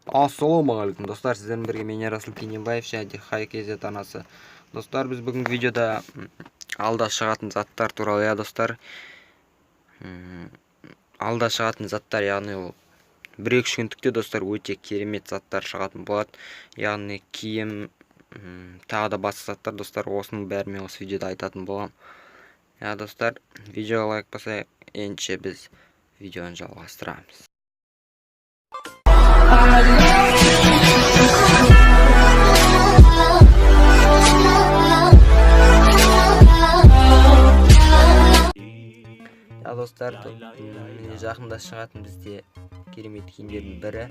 Ассалаумағалейкум достар, сіздермен бірге мен Расул Кенебаев және Хайкезет анасы. Достар, біз бүгінгі видеода алда шығатын заттар туралы, достар. Алда шығатын заттар, яғни ол 1-2 күндікте достар өте керемет заттар шығатын болады. Яғни киім, тағы да басқа заттар, достар, осының бәрімен осы видеода айтатын боламын. Достар, видеоға лайк басайық, ендеше біз видеоны жалғастырамыз. Достар, жақында шығатын бізде керемет киімдердің бірі.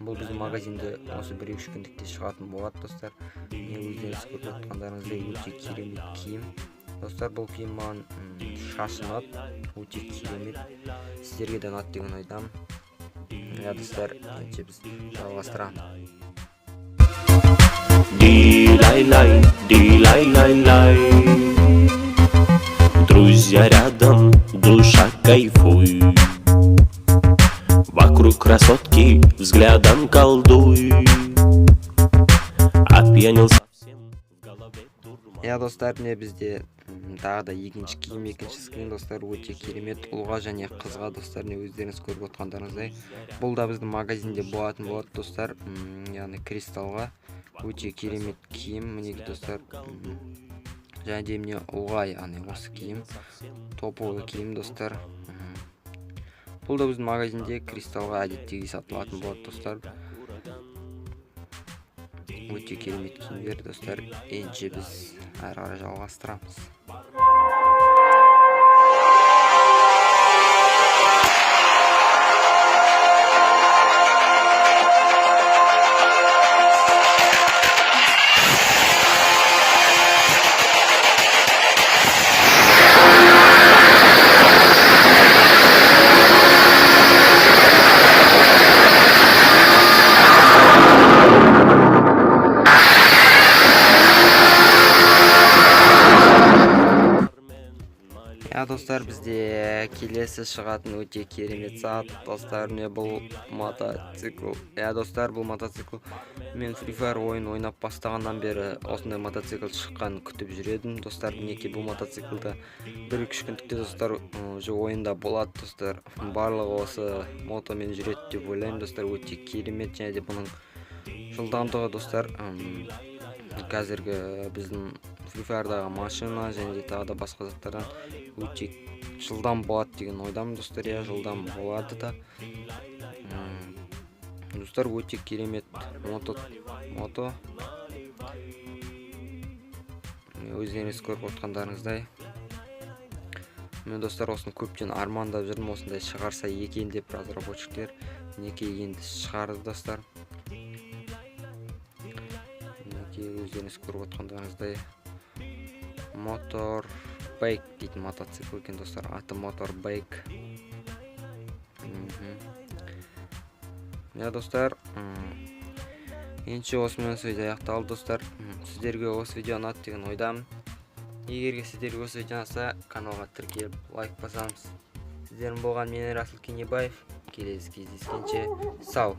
Бұл біздің магазинде осы 1-2 күндікте шығатын болады, достар. Өздеріңіз көріп отқандарыңыздай өте керемет киім. Достар, бұл киім маған шашы ұнады, өте керемет. Сіздерге де ұнады деген ойдамын. Достар, ендеше біз жалғастырамыз. Ди-лай-лай, ди-лай-лай-лай. Друзья рядом, душа кайфуй. Вокруг красотки взглядом колдуй. Опьянел совсем в голове дурман. Достар, бізде тағы да екінші киім, екінші скрин, достар, өте керемет ұлға және қызға, достар, өздеріңіз көріп отқандарыңыздай. Бұл да біздің магазинде болатын болады, достар, яғни кристалға. Өте керемет киім, мінеки, достар. Және де міне ұлға, яғни осы киім, топовый киім, достар. Бұл да біздің магазинде кристалға әдеттегі сатылатын болады, достар. Өте керемет киімдер, достар. Ендеше біз әрі қарай жалғастырамыз. Достар, бізде келесі шығатын өте керемет зат, достар, бұл мотоцикл. Достар, бұл мотоцикл. Мен Free Fire ойын ойнап бастағаннан бері осындай мотоцикл шыққанын күтіп жүредім. Достар, мінеки бұл мотоциклді 1-2 күндікте, достар, ойында болады, достар. Барлығы осы мотомен жүреді деп ойлаймын, достар, өте керемет. Және де бұның жылдамдығы, достар, қазіргі біздің Free Fire'дағы машина және де тағы да басқа заттардан өте жылдам болады деген ойдамын, достар. Жылдам болады да. Достар, өте керемет мото. Өздеріңіз көріп отқандарыңыздай. Мен, достар, осыны көптен армандап жүрдім, осындай шығарса екен деп, разработчиктер неке енді шығарды, достар. Өздеріңіз көріп отқандарыңыздай мотор байк дейтін мотоцикл екен, достар. Аты мотор байк. Достар, ендеше осымен сөйді аяқталды, достар. Сіздерге осы видео ұнады деген ойдамын. Егерге сіздерге осы видео ұнаса, каналға тіркеліп лайк басамыз. Сіздердің болған мен Расул Кенебаев. Келесі кездескенше сау.